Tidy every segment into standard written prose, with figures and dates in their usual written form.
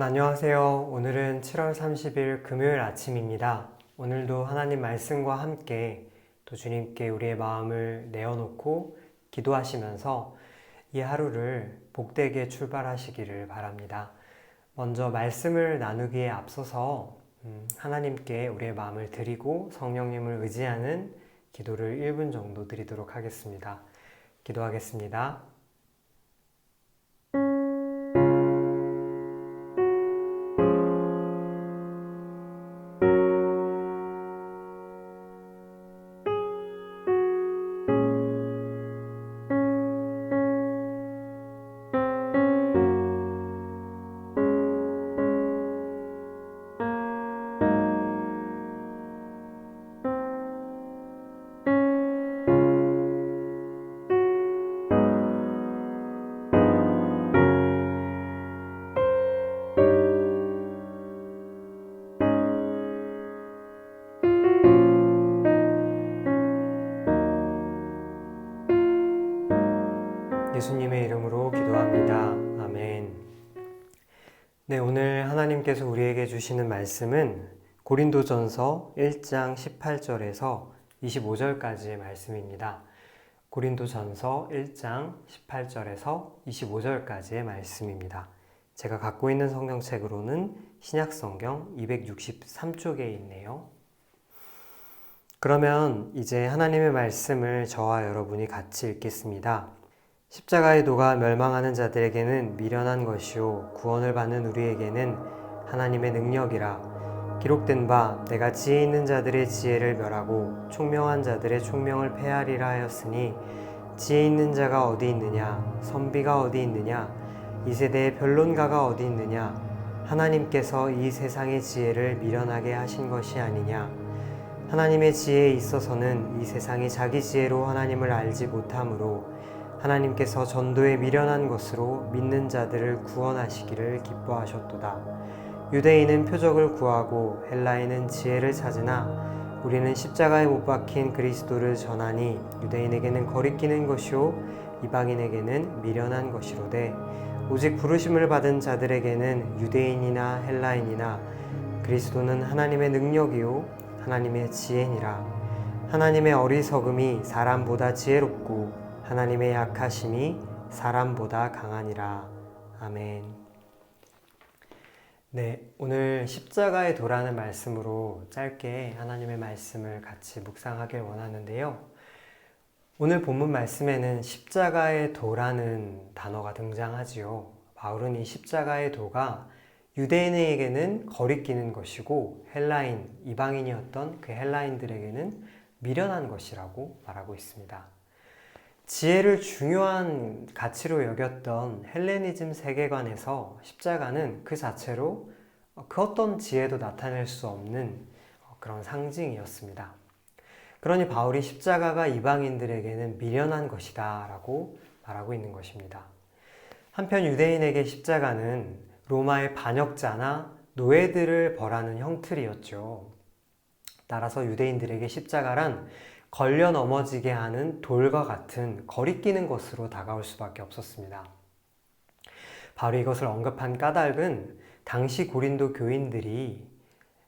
여러분 안녕하세요. 오늘은 7월 30일 금요일 아침입니다. 오늘도 하나님 말씀과 함께 또 주님께 우리의 마음을 내어놓고 기도하시면서 이 하루를 복되게 출발하시기를 바랍니다. 먼저 말씀을 나누기에 앞서서 하나님께 우리의 마음을 드리고 성령님을 의지하는 기도를 1분 정도 드리도록 하겠습니다. 기도하겠습니다. 예수님의 이름으로 기도합니다. 아멘. 네, 오늘 하나님께서 우리에게 주시는 말씀은 고린도전서 1장 18절에서 25절까지의 말씀입니다. 고린도전서 1장 18절에서 25절까지의 말씀입니다. 제가 갖고 있는 성경책으로는 신약성경 263쪽에 있네요. 그러면 이제 하나님의 말씀을 저와 여러분이 같이 읽겠습니다. 십자가의 도가 멸망하는 자들에게는 미련한 것이요 구원을 받는 우리에게는 하나님의 능력이라. 기록된 바 내가 지혜 있는 자들의 지혜를 멸하고 총명한 자들의 총명을 폐하리라 하였으니 지혜 있는 자가 어디 있느냐 선비가 어디 있느냐 이 세대의 변론가가 어디 있느냐 하나님께서 이 세상의 지혜를 미련하게 하신 것이 아니냐. 하나님의 지혜에 있어서는 이 세상이 자기 지혜로 하나님을 알지 못하므로 하나님께서 전도에 미련한 것으로 믿는 자들을 구원하시기를 기뻐하셨도다. 유대인은 표적을 구하고 헬라인은 지혜를 찾으나 우리는 십자가에 못 박힌 그리스도를 전하니 유대인에게는 거리끼는 것이요 이방인에게는 미련한 것이로되 오직 부르심을 받은 자들에게는 유대인이나 헬라인이나 그리스도는 하나님의 능력이요 하나님의 지혜니라. 하나님의 어리석음이 사람보다 지혜롭고 하나님의 약하심이 사람보다 강하니라. 아멘. 네, 오늘 십자가의 도라는 말씀으로 짧게 하나님의 말씀을 같이 묵상하길 원하는데요. 오늘 본문 말씀에는 십자가의 도라는 단어가 등장하지요. 바울은 이 십자가의 도가 유대인에게는 거리끼는 것이고 헬라인, 이방인이었던 그 헬라인들에게는 미련한 것이라고 말하고 있습니다. 지혜를 중요한 가치로 여겼던 헬레니즘 세계관에서 십자가는 그 자체로 그 어떤 지혜도 나타낼 수 없는 그런 상징이었습니다. 그러니 바울이 십자가가 이방인들에게는 미련한 것이다 라고 말하고 있는 것입니다. 한편 유대인에게 십자가는 로마의 반역자나 노예들을 벌하는 형틀이었죠. 따라서 유대인들에게 십자가란 걸려 넘어지게 하는 돌과 같은 거리끼는 것으로 다가올 수밖에 없었습니다. 바로 이것을 언급한 까닭은 당시 고린도 교인들이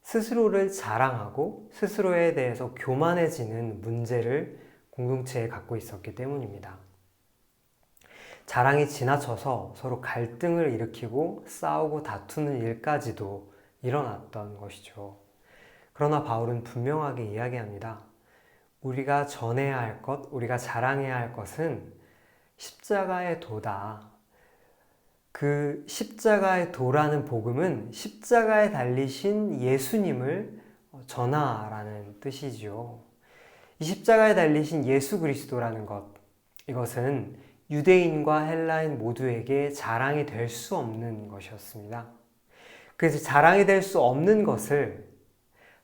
스스로를 자랑하고 스스로에 대해서 교만해지는 문제를 공동체에 갖고 있었기 때문입니다. 자랑이 지나쳐서 서로 갈등을 일으키고 싸우고 다투는 일까지도 일어났던 것이죠. 그러나 바울은 분명하게 이야기합니다. 우리가 전해야 할 것, 우리가 자랑해야 할 것은 십자가의 도다. 그 십자가의 도라는 복음은 십자가에 달리신 예수님을 전하라는 뜻이죠. 이 십자가에 달리신 예수 그리스도라는 것, 이것은 유대인과 헬라인 모두에게 자랑이 될 수 없는 것이었습니다. 그래서 자랑이 될 수 없는 것을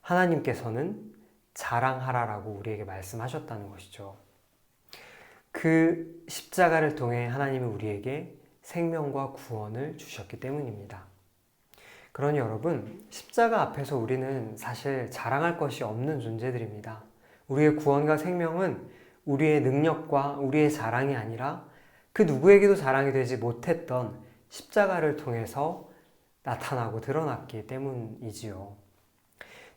하나님께서는 자랑하라라고 우리에게 말씀하셨다는 것이죠. 그 십자가를 통해 하나님은 우리에게 생명과 구원을 주셨기 때문입니다. 그러니 여러분, 십자가 앞에서 우리는 사실 자랑할 것이 없는 존재들입니다. 우리의 구원과 생명은 우리의 능력과 우리의 자랑이 아니라 그 누구에게도 자랑이 되지 못했던 십자가를 통해서 나타나고 드러났기 때문이지요.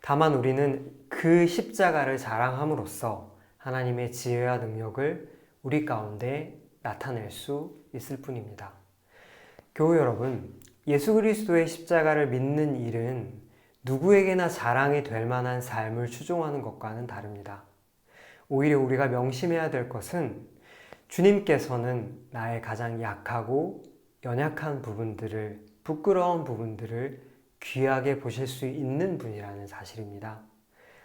다만 우리는 그 십자가를 자랑함으로써 하나님의 지혜와 능력을 우리 가운데 나타낼 수 있을 뿐입니다. 교우 여러분, 예수 그리스도의 십자가를 믿는 일은 누구에게나 자랑이 될 만한 삶을 추종하는 것과는 다릅니다. 오히려 우리가 명심해야 될 것은 주님께서는 나의 가장 약하고 연약한 부분들을, 부끄러운 부분들을 귀하게 보실 수 있는 분이라는 사실입니다.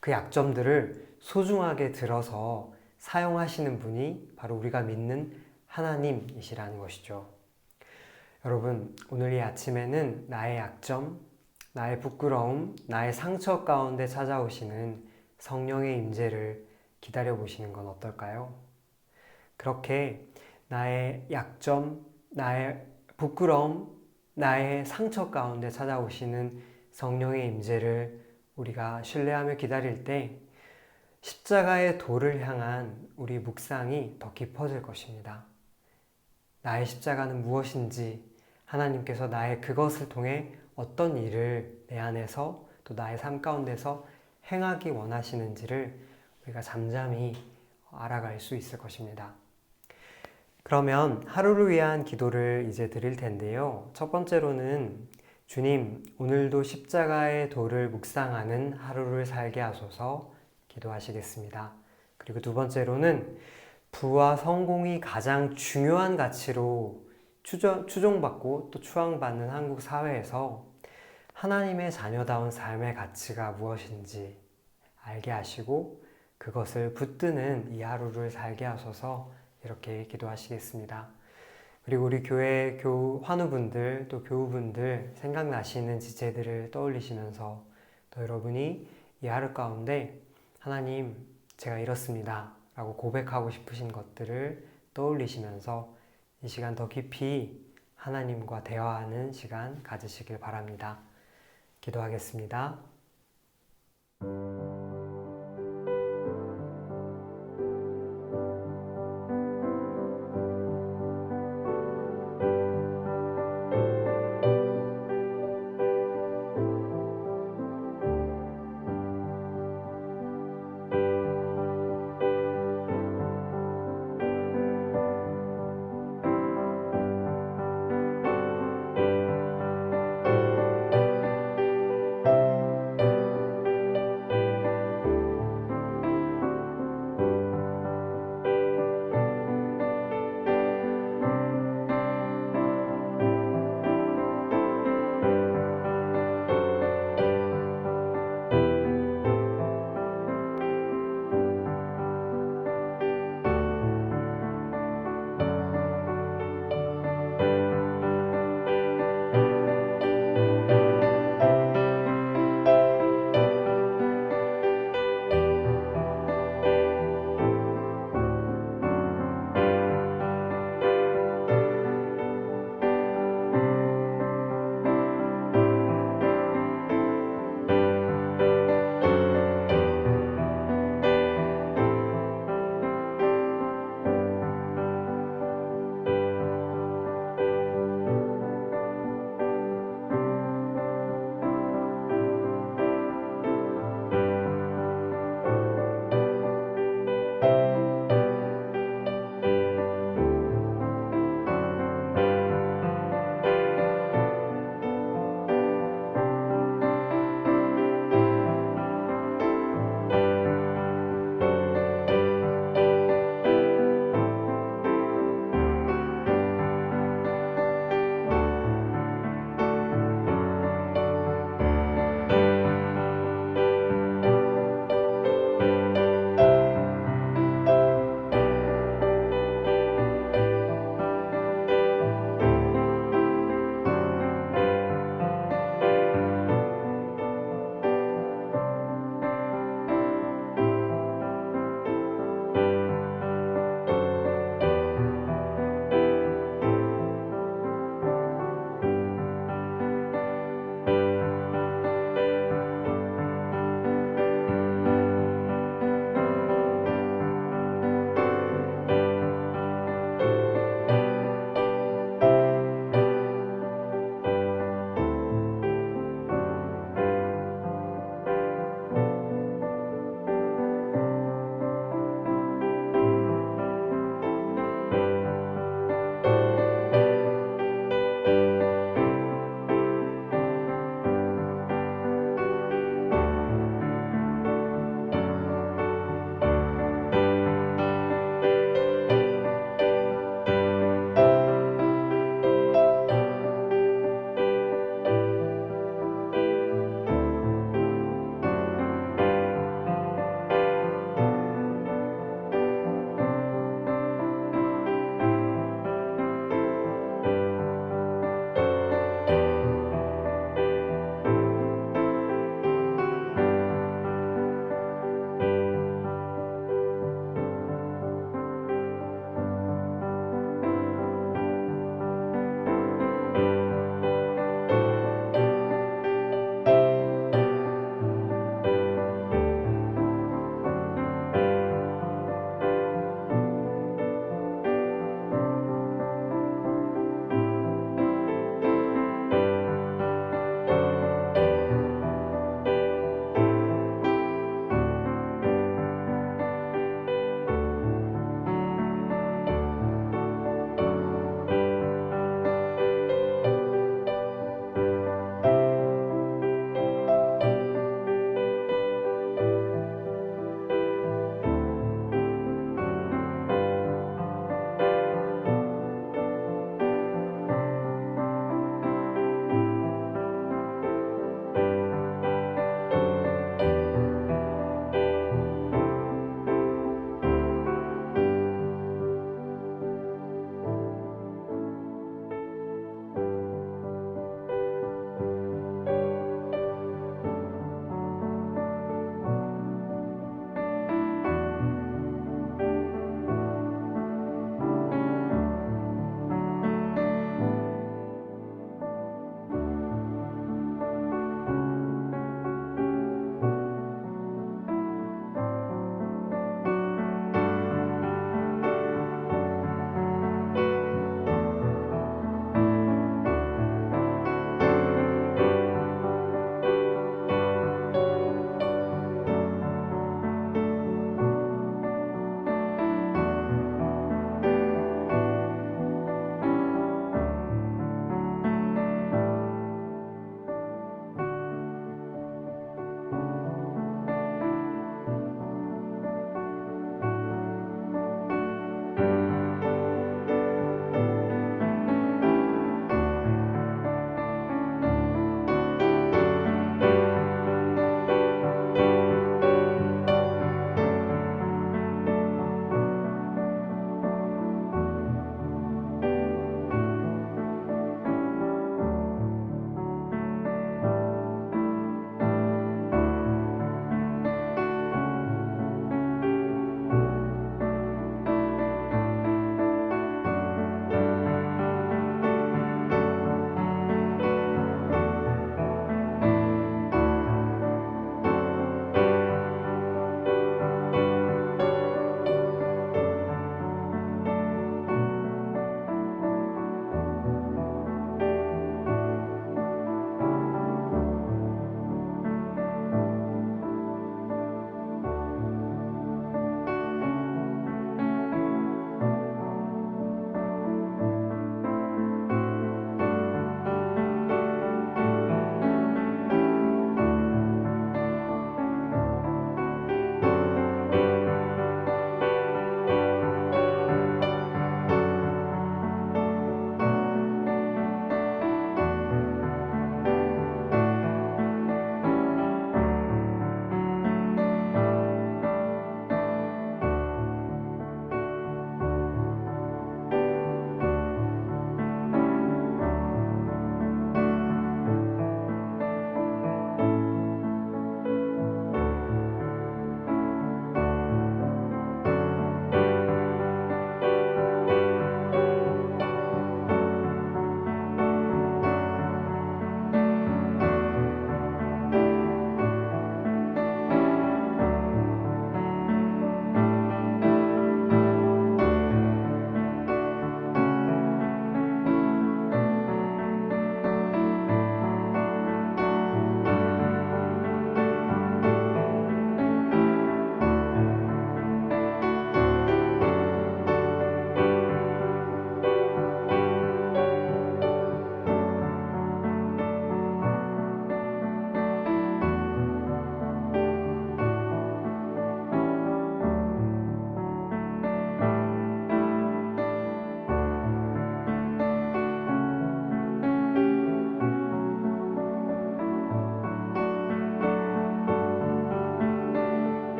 그 약점들을 소중하게 들어서 사용하시는 분이 바로 우리가 믿는 하나님이시라는 것이죠. 여러분, 오늘 이 아침에는 나의 약점, 나의 부끄러움, 나의 상처 가운데 찾아오시는 성령의 임재를 기다려 보시는 건 어떨까요? 그렇게 나의 약점, 나의 부끄러움, 나의 상처 가운데 찾아오시는 성령의 임재를 우리가 신뢰하며 기다릴 때 십자가의 도를 향한 우리 묵상이 더 깊어질 것입니다. 나의 십자가는 무엇인지, 하나님께서 나의 그것을 통해 어떤 일을 내 안에서 또 나의 삶 가운데서 행하기 원하시는지를 우리가 잠잠히 알아갈 수 있을 것입니다. 그러면 하루를 위한 기도를 이제 드릴 텐데요. 첫 번째로는 주님, 오늘도 십자가의 도를 묵상하는 하루를 살게 하소서 기도하시겠습니다. 그리고 두 번째로는 부와 성공이 가장 중요한 가치로 추종받고 또 추앙받는 한국 사회에서 하나님의 자녀다운 삶의 가치가 무엇인지 알게 하시고 그것을 붙드는 이 하루를 살게 하소서 이렇게 기도하시겠습니다. 그리고 우리 교회 환우분들 또 교우분들 생각나시는 지체들을 떠올리시면서 또 여러분이 이 하루 가운데 하나님 제가 이렇습니다 라고 고백하고 싶으신 것들을 떠올리시면서 이 시간 더 깊이 하나님과 대화하는 시간 가지시길 바랍니다. 기도하겠습니다.